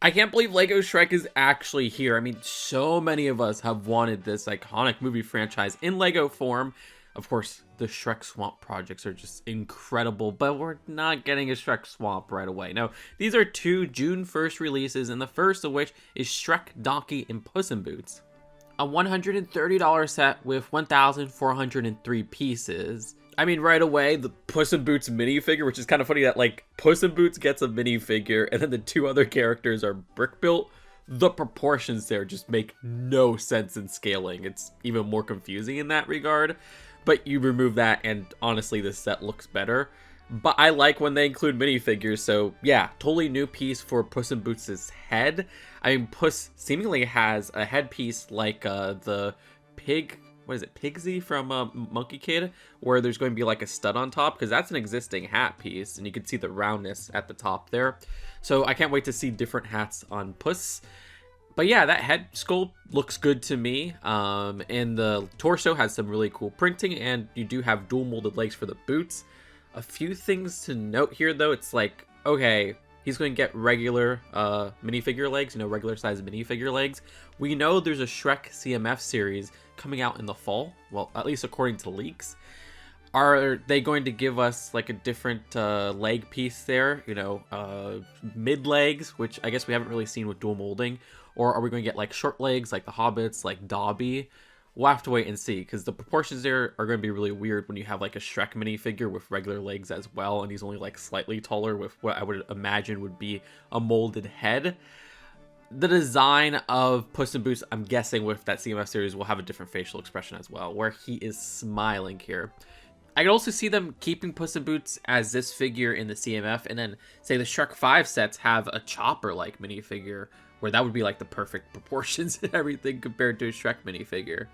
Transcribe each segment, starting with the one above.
I can't believe LEGO Shrek is actually here. I mean, so many of us have wanted this iconic movie franchise in LEGO form. Of course, the Shrek Swamp projects are just incredible, but we're not getting a Shrek Swamp right away. No, these are two June 1st releases, and the first of which is Shrek, Donkey, and Puss in Boots. A $130 set with 1,403 pieces. I mean, right away, the Puss in Boots minifigure, which is kind of funny that, like, Puss in Boots gets a minifigure, and then the two other characters are brick built. The proportions there just make no sense in scaling. It's even more confusing in that regard. But you remove that, and honestly, this set looks better. But I like when they include minifigures, so yeah, totally new piece for Puss in Boots' head. I mean, Puss seemingly has a headpiece like the pig... What is it, Pigsy from Monkey Kid, where there's going to be like a stud on top, because that's an existing hat piece, and you can see the roundness at the top there. So I can't wait to see different hats on Puss. But yeah, that head sculpt looks good to me, and the torso has some really cool printing, and you do have dual molded legs for the boots. A few things to note here, though. It's like, okay, he's going to get regular minifigure legs, regular size minifigure legs. We know there's a Shrek CMF series coming out in the fall. Well, at least according to leaks. Are they going to give us like a different leg piece there? Mid legs, which I guess we haven't really seen with dual molding. Or are we going to get like short legs like the Hobbits, like Dobby? We'll have to wait and see, because the proportions there are going to be really weird when you have like a Shrek minifigure with regular legs as well, and he's only like slightly taller with what I would imagine would be a molded head. The design of Puss in Boots, I'm guessing with that CMF series, will have a different facial expression as well, where he is smiling here. I could also see them keeping Puss in Boots as this figure in the CMF, and then say the Shrek 5 sets have a Chopper-like minifigure, where that would be like the perfect proportions and everything compared to a Shrek minifigure.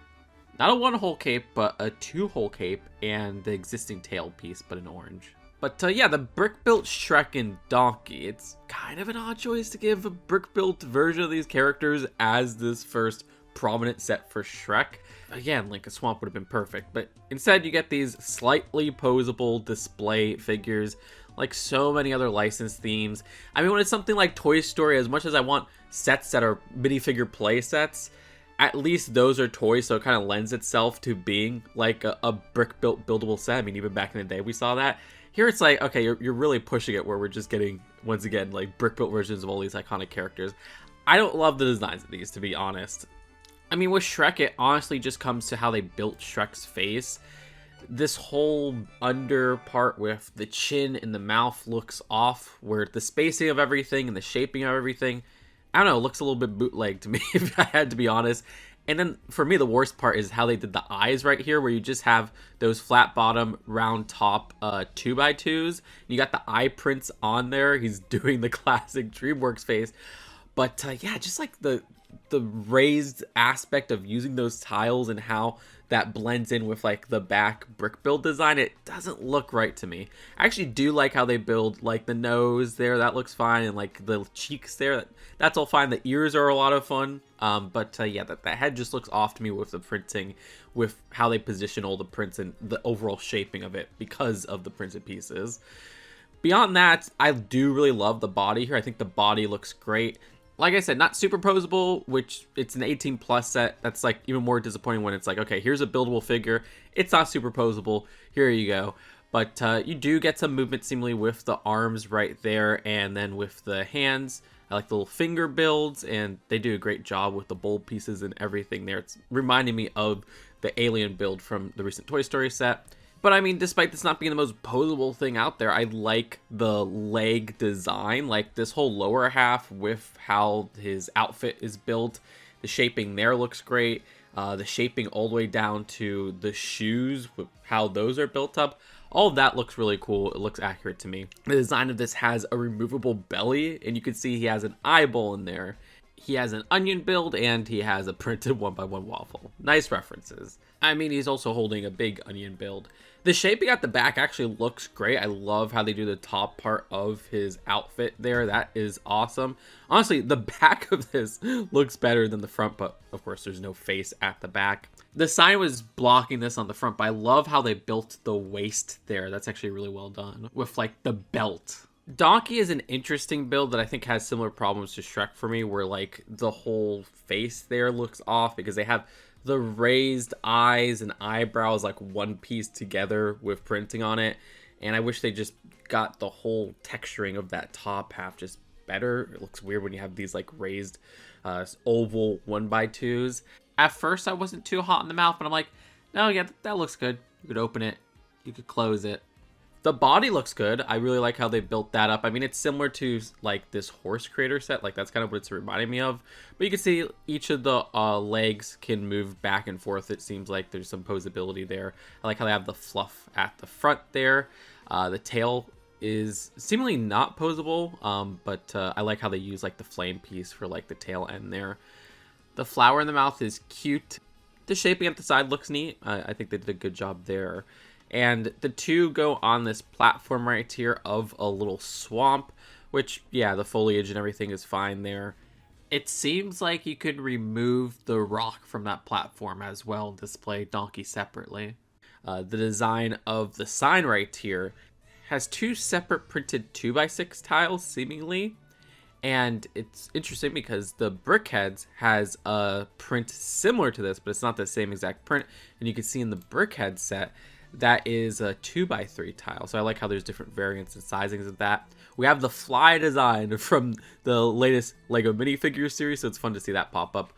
Not a one-hole cape, but a two-hole cape, and the existing tail piece, but in orange. But yeah, the brick-built Shrek and Donkey. It's kind of an odd choice to give a brick-built version of these characters as this first prominent set for Shrek. Again, like a swamp would have been perfect, but instead you get these slightly posable display figures, like so many other licensed themes. I mean, when it's something like Toy Story, as much as I want sets that are minifigure play sets, at least those are toys, so it kind of lends itself to being like a brick-built buildable set. I mean, even back in the day we saw that. Here it's like, okay, you're really pushing it, where we're just getting, once again, like brick-built versions of all these iconic characters. I don't love the designs of these, to be honest. I mean, with Shrek, it honestly just comes to how they built Shrek's face. This whole under part with the chin and the mouth looks off, where the spacing of everything and the shaping of everything, I don't know, it looks a little bit bootleg to me, if I had to be honest. And then, for me, the worst part is how they did the eyes right here, where you just have those flat bottom, round top 2x2s. You got the eye prints on there. He's doing the classic DreamWorks face. But yeah, just like the raised aspect of using those tiles and how that blends in with like the back brick build design, it doesn't look right to me. I actually do like how they build like the nose there, that looks fine, and like the cheeks there, that's all fine. The ears are a lot of fun, but yeah, that head just looks off to me with the printing, with how they position all the prints and the overall shaping of it because of the printed pieces. Beyond that, I do really love the body here. I think the body looks great. Like I said, not superposable, which it's an 18 plus set. That's like even more disappointing when it's like, okay, here's a buildable figure. It's not superposable. Here you go. But you do get some movement seemingly with the arms right there, and then with the hands. I like the little finger builds, and they do a great job with the bold pieces and everything there. It's reminding me of the alien build from the recent Toy Story set. But I mean, despite this not being the most posable thing out there, I like the leg design, like this whole lower half with how his outfit is built. The shaping there looks great. The shaping all the way down to the shoes, with how those are built up. All of that looks really cool. It looks accurate to me. The design of this has a removable belly, and you can see he has an eyeball in there. He has an onion build, and he has a printed 1x1 waffle. Nice references. I mean, he's also holding a big onion build. The shaping at the back actually looks great. I love how they do the top part of his outfit there. That is awesome. Honestly, the back of this looks better than the front, but of course there's no face at the back. The sign was blocking this on the front, but I love how they built the waist there. That's actually really well done with like the belt. Donkey is an interesting build that I think has similar problems to Shrek for me, where like the whole face there looks off because they have the raised eyes and eyebrows like one piece together with printing on it. And I wish they just got the whole texturing of that top half just better. It looks weird when you have these like raised oval 1x2s. At first I wasn't too hot in the mouth, but I'm like, no, yeah, that looks good. You could open it, you could close it. The body looks good. I really like how they built that up. I mean, it's similar to like this horse creator set. Like that's kind of what it's reminding me of. But you can see each of the legs can move back and forth. It seems like there's some posability there. I like how they have the fluff at the front there. The tail is seemingly not posable, but I like how they use like the flame piece for like the tail end there. The flower in the mouth is cute. The shaping at the side looks neat. I think they did a good job there. And the two go on this platform right here of a little swamp, which, yeah, the foliage and everything is fine there. It seems like you could remove the rock from that platform as well and display Donkey separately. The design of the sign right here has two separate printed 2x6 tiles, seemingly. And it's interesting because the BrickHeadz has a print similar to this, but it's not the same exact print. And you can see in the BrickHeadz set, that is a 2x3 tile. So I like how there's different variants and sizings of that. We have the fly design from the latest LEGO Minifigure series, so it's fun to see that pop up.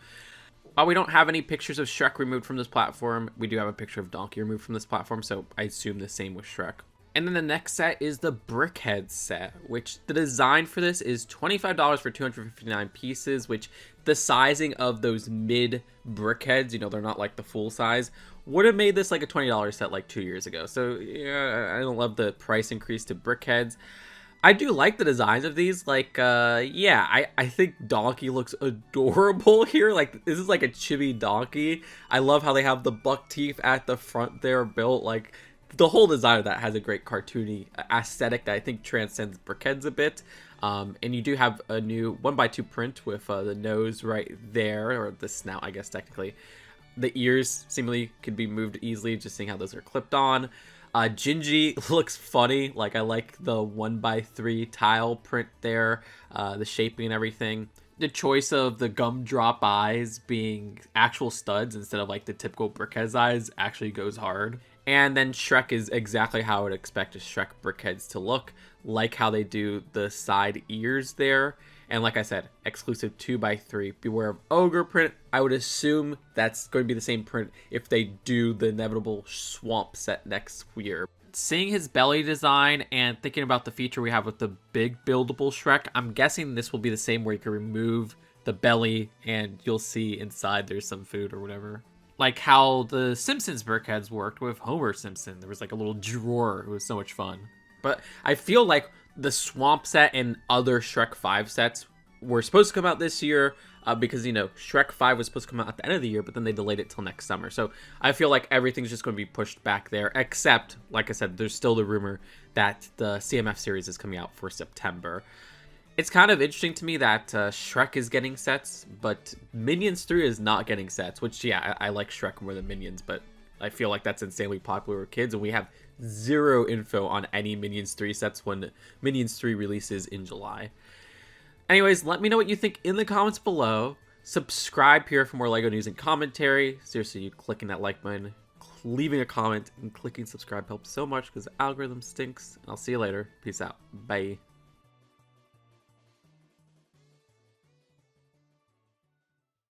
While we don't have any pictures of Shrek removed from this platform, we do have a picture of Donkey removed from this platform, so I assume the same with Shrek. And then the next set is the BrickHeadz set, which the design for this is $25 for 259 pieces, which the sizing of those mid BrickHeadz, you know, they're not like the full size, would have made this like a $20 set like 2 years ago. So yeah, I don't love the price increase to BrickHeadz. I do like the designs of these. Like, yeah, I think Donkey looks adorable here. Like, this is like a chibi Donkey. I love how they have the buck teeth at the front there built. Like, the whole design of that has a great cartoony aesthetic that I think transcends BrickHeadz a bit. And you do have a new 1x2 print with the nose right there, or the snout, I guess, technically. The ears seemingly could be moved easily, just seeing how those are clipped on. Gingy looks funny. Like, I like the 1x3 tile print there, the shaping and everything. The choice of the gumdrop eyes being actual studs instead of like the typical BrickHeadz eyes actually goes hard. And then Shrek is exactly how I would expect a Shrek BrickHeadz to look. Like how they do the side ears there. And like I said, exclusive 2x3. Beware of ogre print. I would assume that's going to be the same print if they do the inevitable swamp set next year. Seeing his belly design and thinking about the feature we have with the big buildable Shrek, I'm guessing this will be the same where you can remove the belly and you'll see inside there's some food or whatever. Like how the Simpsons BrickHeadz worked with Homer Simpson. There was like a little drawer. It was so much fun. But I feel like the Swamp set and other Shrek 5 sets were supposed to come out this year because, you know, Shrek 5 was supposed to come out at the end of the year, but then they delayed it till next summer. So I feel like everything's just going to be pushed back there, except, like I said, there's still the rumor that the CMF series is coming out for September. It's kind of interesting to me that Shrek is getting sets, but Minions 3 is not getting sets, which, yeah, I like Shrek more than Minions, but I feel like that's insanely popular with kids, and we have zero info on any Minions 3 sets when Minions 3 releases in July. Anyways, let me know what you think in the comments below. Subscribe here for more LEGO news and commentary. Seriously, you clicking that like button, leaving a comment, and clicking subscribe helps so much because the algorithm stinks. I'll see you later. Peace out. Bye.